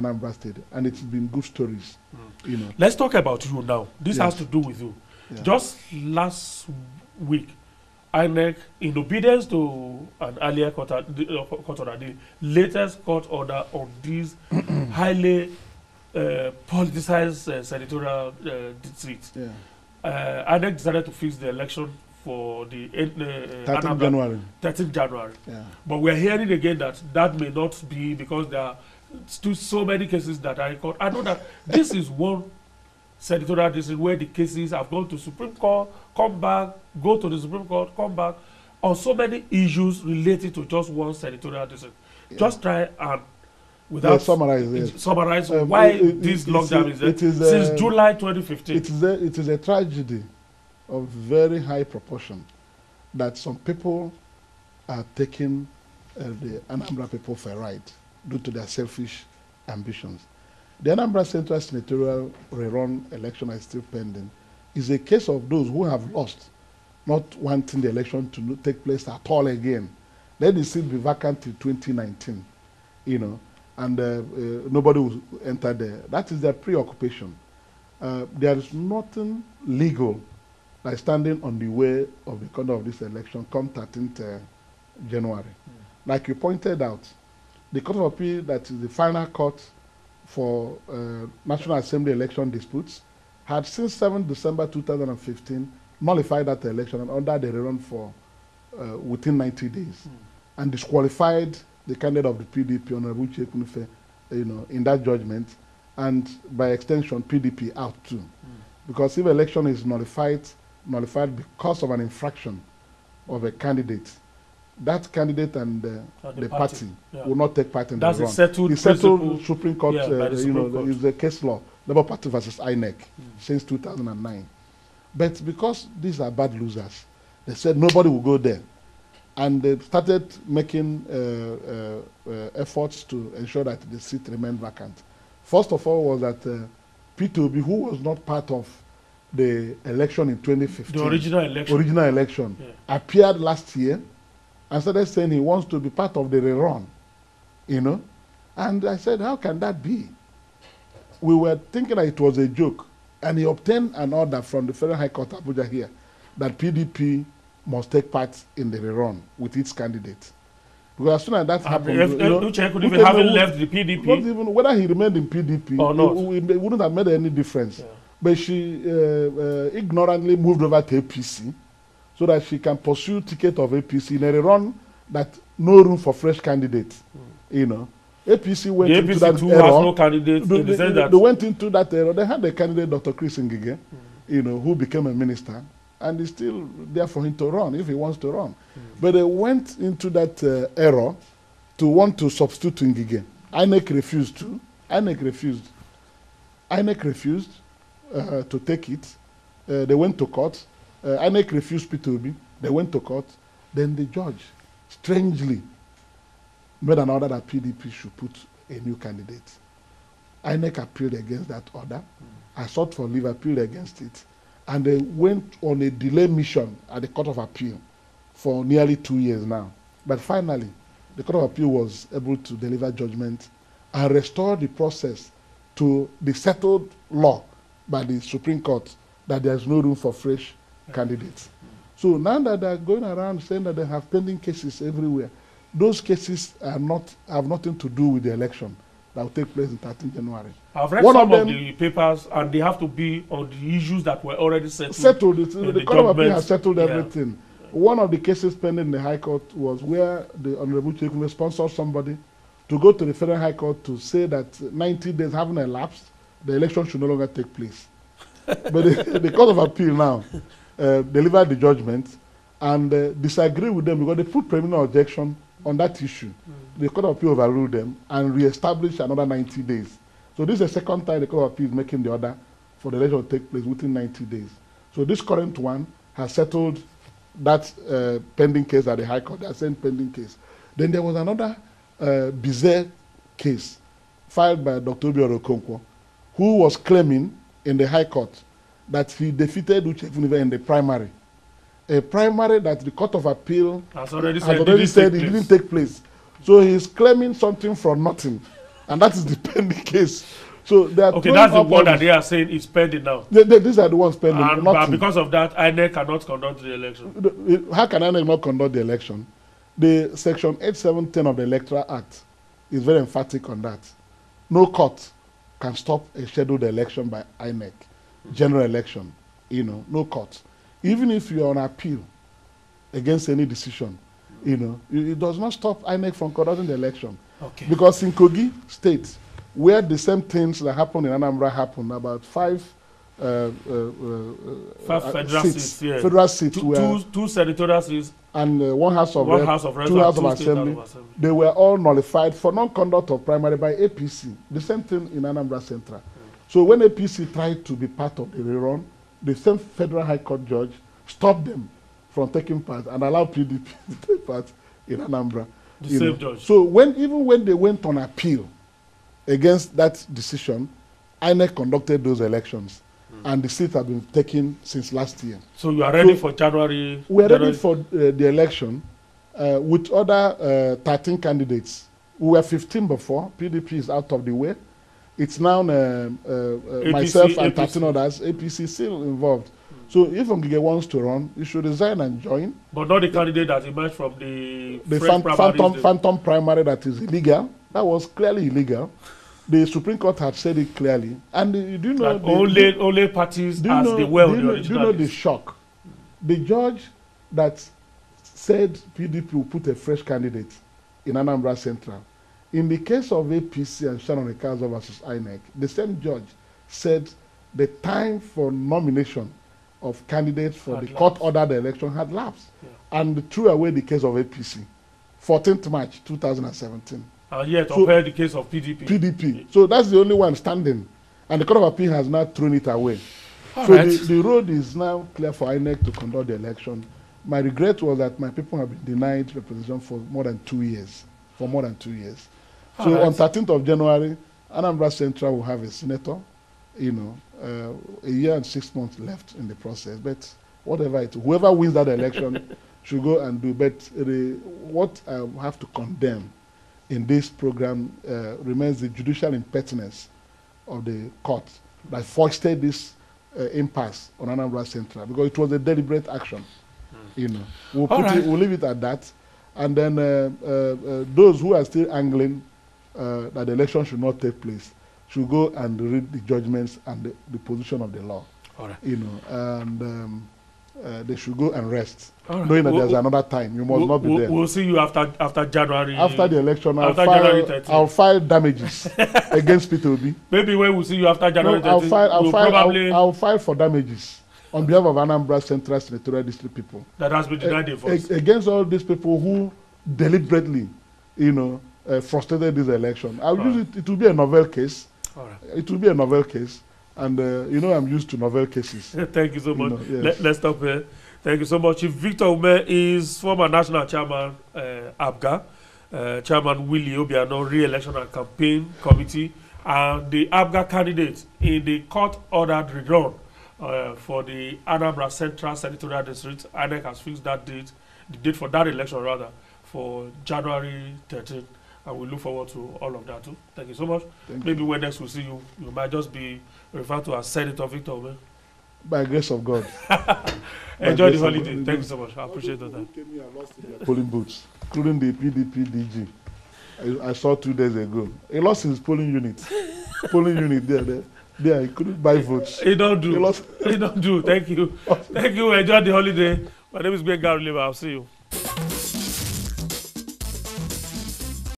Anambra State, and it's been good stories. You know. Let's talk about you now. This has to do with you. Yeah. Just last week, INEC, in obedience to an earlier court order, the latest court order on these highly politicized senatorial districts, INEC decided to fix the election for the 13th January. 13th January. Yeah. But we're hearing again that that may not be because there are still so many cases that are in court. I know that this is one senatorial district where the cases have gone to Supreme Court, come back, go to the Supreme Court, come back, on so many issues related to just one senatorial district. Yeah. Just try and without summarize why this lockdown is there since July 2015. It is a tragedy of very high proportion that some people are taking the Anambra people for a ride due to their selfish ambitions. The Anambra Central Senatorial rerun election is still pending. Is a case of those who have lost, not wanting the election to take place at all again. Let the seat be vacant till 2019, you know, and nobody will enter there. That is their preoccupation. There is nothing legal like standing on the way of the conduct of this election come 13th January. Like you pointed out, the Court of Appeal, that is the final court for National Assembly election disputes, had since 7 December 2015 nullified that election and ordered the rerun for within 90 days and disqualified the candidate of the PDP, Honorable Chekunufe, you know, in that judgment, and by extension PDP out too. Because if election is nullified because of an infraction of a candidate, that candidate and the party will not take part in the run. That's a settled Supreme Court, you know, Court. Is a case law, Labour Party versus INEC, since 2009. But because these are bad losers, they said nobody will go there. And they started making efforts to ensure that the seat remained vacant. First of all was that P2B, who was not part of the election in 2015, the original election, appeared last year and started saying he wants to be part of the rerun, you know. And I said, how can that be? We were thinking that it was a joke. And he obtained an order from the Federal High Court, Abuja here, that PDP must take part in the rerun with its candidate. Because as soon as that happened, Uche could even have left the PDP. Not even whether he remained in PDP or not, it wouldn't have made any difference. Yeah. But she ignorantly moved over to APC so that she can pursue ticket of APC in a rerun that no room for fresh candidates. You know, APC went into that era. Has no candidate. They went into that era. They had a candidate, Dr. Chris Ngige, you know, who became a minister, and it's still there for him to run if he wants to run. But they went into that era to want to substitute Ngige. INEC refused to. INEC refused to take it. They went to court. INEC refused P2B. They went to court. Then the judge, strangely, made an order that PDP should put a new candidate. INEC appealed against that order. I sought for leave, appealed against it. And they went on a delay mission at the Court of Appeal for nearly 2 years now. But finally, the Court of Appeal was able to deliver judgment and restore the process to the settled law by the Supreme Court that there's no room for fresh candidates. So now that they're going around saying that they have pending cases everywhere, those cases have nothing to do with the election that will take place in 13 January. I've read some of the papers, and they have to be on the issues that were already settled. The Court of Appeal has settled everything. One of the cases pending in the High Court was where the Honorable Chekunufe sponsored somebody to go to the Federal High Court to say that 90 days having elapsed, the election should no longer take place. But the Court of Appeal now delivered the judgment and disagree with them because they put preliminary objection on that issue. The Court of Appeal overruled them and re-established another 90 days. So this is the second time the Court of Appeal is making the order for the election to take place within 90 days. So this current one has settled that pending case at the High Court, that same pending case. Then there was another bizarre case filed by Dr. Obiora Okonkwo, who was claiming in the High Court that he defeated Uche Funivere in the primary. A primary that the Court of Appeal has already said it didn't take place. So he's claiming something from nothing. And that is the pending case. So they are okay, that's the one that they are saying is pending now. These are the ones pending. And but because of that, INEC cannot conduct the election. How can INEC not conduct the election? The Section 8710 of the Electoral Act is very emphatic on that. No court can stop a scheduled election by INEC, general election. No court. Even if you are on appeal against any decision, it does not stop INEC from conducting the election. Okay. Because in Kogi State, where the same things that happened in Anambra happened, about five federal seats, yeah. Federal seats two senatorial seats and one House of Reps, two House of Assembly. They were all nullified for non-conduct of primary by APC. The same thing in Anambra Central. So when APC tried to be part of the rerun, the same Federal High Court judge stopped them from taking part and allowed PDP to take part in Anambra. The same judge. So even when they went on appeal against that decision, INEC conducted those elections, and the seats have been taken since last year. So you are ready for January? We are ready for the election with other 13 candidates. We were 15 before. PDP is out of the way. It's now myself and 13 others. APC still involved. So if Ngige wants to run, he should resign and join. But not the candidate that emerged from the phantom primary that is illegal. That was clearly illegal. The Supreme Court had said it clearly. And do you know only parties as they were on the original? Do you know the shock? The judge that said PDP will put a fresh candidate in Anambra Central. In the case of APC and Shannon Ekazo versus INEC, the same judge said the time for nomination of candidates for the court-ordered election had lapsed, and threw away the case of APC, 14th March 2017. And yet, compared the case of PDP. So that's the only one standing, and the Court of Appeal has now thrown it away. So the road is now clear for INEC to conduct the election. My regret was that my people have been denied representation for more than 2 years. So on 13th of January, Anambra Central will have a senator, a year and 6 months left in the process. But whatever it is, whoever wins that election should go and do. But what I have to condemn in this program remains the judicial impertinence of the court that foisted this impasse on Anambra Central, because it was a deliberate action. We'll leave it at that. And then those who are still angling that the election should not take place should go and read the judgments and the position of the law. All right. And they should go and rest, knowing that there's another time. You must not be there. We'll see you after January. After the election, I'll file damages against P2B. Maybe when we'll see you after January 13th, I'll file for damages on behalf of Anambra Central Senatorial District people. That has been denied in force. Against all these people who deliberately, frustrated this election. I'll use it. It will be a novel case. All right. It will be a novel case. And I'm used to novel cases. Thank you so much. Yes. Let's stop here. Thank you so much. Chief Victor Ume is former national chairman, APGA, Chairman Willie Obiano, Re-Election and Campaign Committee, and the APGA candidate in the court-ordered rerun for the Anambra Central Senatorial District. INEC has fixed that date, the date for that election rather, for January 13th. And we look forward to all of that too. Thank you so much. Maybe when next we see you, you might just be referred to as Senator Victor Ume. By grace of God. Enjoy the holiday. Thank you so much. I appreciate that. Polling booths, including the PDP DG. I saw 2 days ago. He lost his polling unit. There, he couldn't buy votes. He don't do. Thank you. Thank you. Enjoy the holiday. My name is Ben Garuleva. I'll see you.